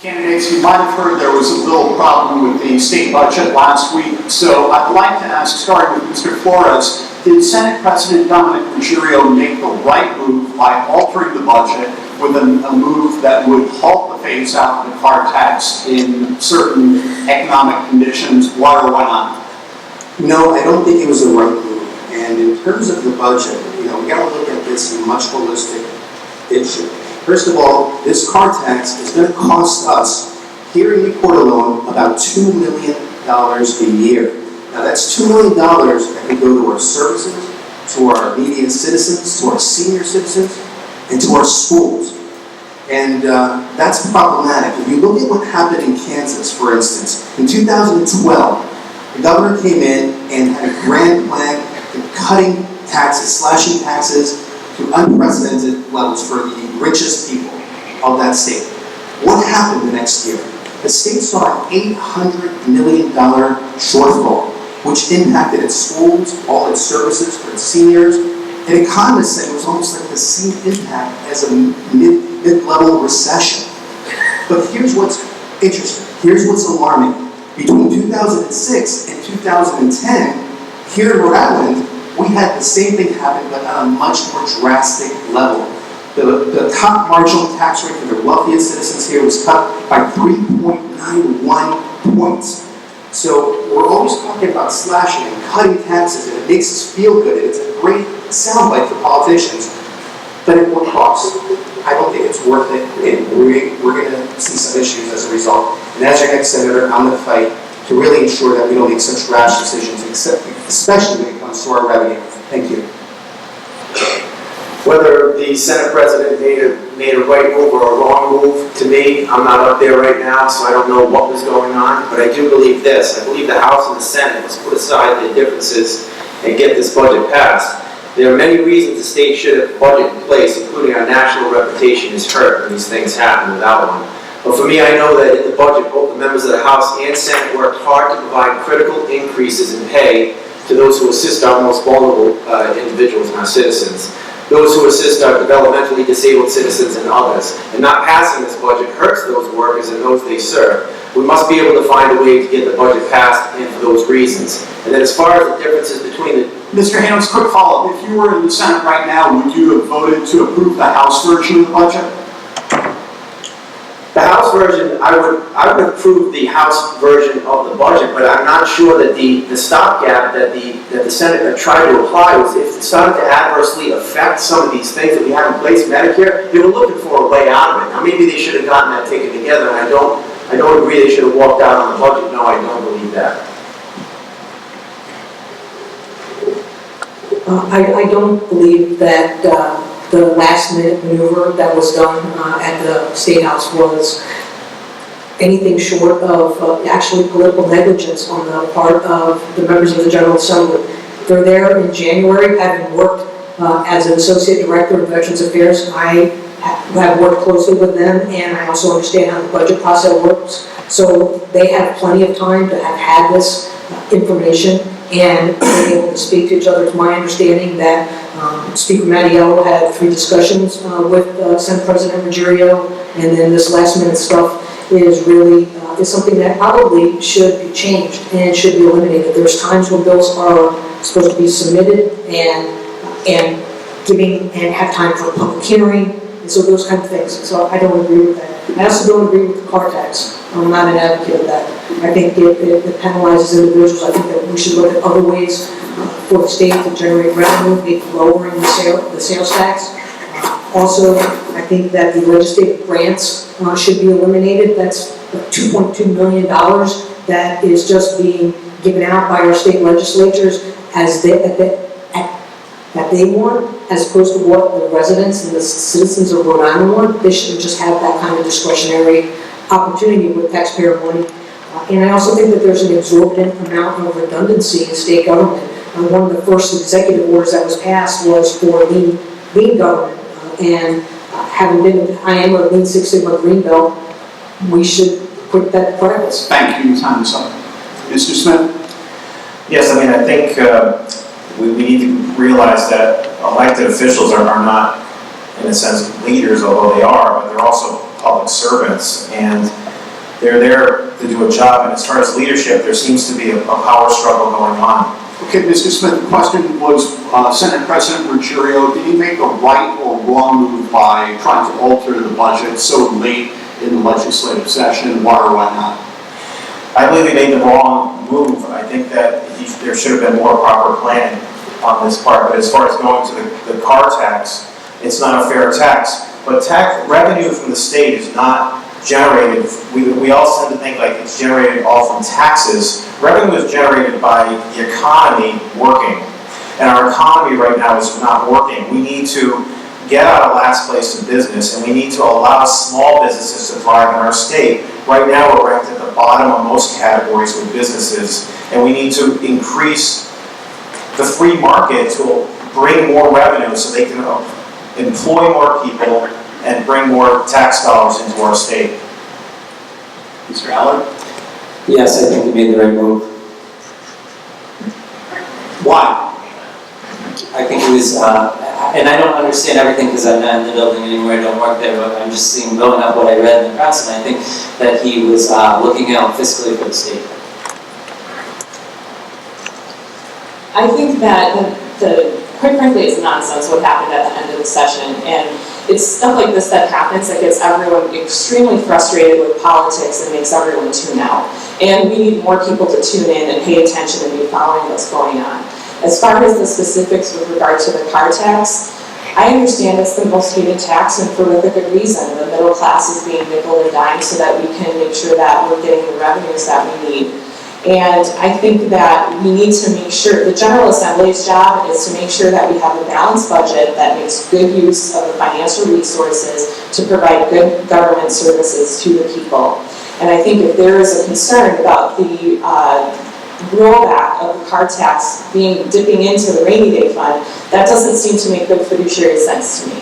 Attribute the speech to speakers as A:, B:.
A: Candidates, you might have heard there was a little problem with the state budget last week, so I'd like to ask, starting with Mr. Flores, did Senate President Dominic Ruggerio make the right move by altering the budget with a move that would halt the phase out of the car tax in certain economic conditions? Why or why not?
B: No, I don't think it was the right move. And in terms of the budget, we got to look at this in a much holistic issue. First of all, this car tax is going to cost us, here in Newport alone, about $2 million a year. Now that's $2 million that can go to our services, to our median citizens, to our senior citizens, and to our schools. And that's problematic. If you look at what happened in Kansas, for instance, in 2012, the governor came in and had a grand plan for cutting taxes, slashing taxes to unprecedented levels for the richest people of that state. What happened the next year? The state saw an $800 million shortfall, which impacted its schools, all its services for its seniors. And economists said it was almost like the same impact as a mid-level recession. But here's what's interesting. Here's what's alarming. Between 2006 and 2010, here in Rhode Island, we had the same thing happen, but on a much more drastic level. The top marginal tax rate for the wealthiest citizens here was cut by 3.91 points. So we're always talking about slashing and cutting taxes, and it makes us feel good. It's a great soundbite for politicians, but at what cost? I don't think it's worth it, and we're going to see some issues as a result. And as your next senator, I'm going to fight to really ensure that we don't make such rash decisions, especially when it comes to our revenue. Thank you.
C: Whether the Senate President made a right move or a wrong move, to me, I'm not up there right now, so I don't know what was going on, but I do believe this. I believe the House and the Senate must put aside their differences and get this budget passed. There are many reasons the state should have a budget in place, including our national reputation is hurt when these things happen without one. But for me, I know that in the budget, both the members of the House and Senate worked hard to provide critical increases in pay to those who assist our most vulnerable individuals and our citizens, those who assist our developmentally disabled citizens and others. And not passing this budget hurts those workers and those they serve. We must be able to find a way to get the budget passed and for those reasons. And then as far as the differences between the...
A: Mr. Hams, quick follow-up. If you were in the Senate right now, would you have voted to approve the House version of the budget?
C: The House version, I would approve the House version of the budget, but I'm not sure that the stopgap that the Senate tried to apply was, if it started to adversely affect some of these things that we have in place, Medicare, they were looking for a way out of it. Now maybe they should have gotten that taken together, and I don't agree they should have walked out on the budget. No, I don't believe that.
D: I don't believe that the last-minute maneuver that was done at the State House was anything short of actually political negligence on the part of the members of the General Assembly. They're there in January, having worked as an Associate Director of Veterans Affairs. I have worked closely with them, and I also understand how the budget process works. So they have plenty of time to have had this information and being able to speak to each other. It's my understanding that Speaker Mattiello had 3 discussions with Senate President Ruggerio, and then this last-minute stuff is really is something that probably should be changed and should be eliminated. There's times when bills are supposed to be submitted and have time for public hearing, and so those kind of things. So I don't agree with that. I also don't agree with the car tax. I'm not an advocate of that. I think it penalizes individuals. I think that we should look at other ways for the state to generate revenue, maybe lowering the sales tax. Also, I think that the legislative grants should be eliminated. That's $2.2 million that is just being given out by our state legislatures as that they want, as opposed to what the residents and the citizens of Rhode Island want. They should just have that kind of discretionary opportunity with taxpayer money. And I also think that there's an exorbitant amount of redundancy in state government. One of the first executive orders that was passed was for lean government. I am a Lean Six Sigma Green Belt, we should put that to practice.
A: Thank you. Time is up. Mr. Smith?
E: Yes, I mean, I think we need to realize that elected officials are not, in a sense, leaders, although they are, but they're also public servants. And They're there to do a job, and as far as leadership, there seems to be a power struggle going on.
A: Okay, Mr. Smith, the question was, Senate President Ruggerio, did he make a right or wrong move by trying to alter the budget so late in the legislative session? Why or why not?
E: I believe he made the wrong move. I think that there should have been more proper planning on this part, but as far as going to the car tax, it's not a fair tax. But tax revenue from the state is not generated, we all tend to think like it's generated all from taxes. Revenue is generated by the economy working. And our economy right now is not working. We need to get out of last place in business, and we need to allow small businesses to thrive in our state. Right now we're ranked at the bottom of most categories with businesses, and we need to increase the free market to bring more revenue so they can employ more people and bring more tax dollars into our state.
A: Mr. Allan?
F: Yes, I think he made the right move.
A: Why?
F: I think he was, and I don't understand everything because I'm not in the building anymore, I don't work there, but I'm just seeing, going up what I read in the press, and I think that he was looking out fiscally for the state.
G: I think that quite frankly, it's nonsense what happened at the end of the session, and it's stuff like this that happens that gets everyone extremely frustrated with politics and makes everyone tune out. And we need more people to tune in and pay attention and be following what's going on. As far as the specifics with regard to the car tax, I understand it's the most hated tax, and for a good reason. The middle class is being nickel and dime so that we can make sure that we're getting the revenues that we need. And I think that we need to make sure, the General Assembly's job is to make sure that we have a balanced budget that makes good use of the financial resources to provide good government services to the people. And I think if there is a concern about the rollback of the car tax dipping into the rainy day fund, that doesn't seem to make good fiduciary sense to me.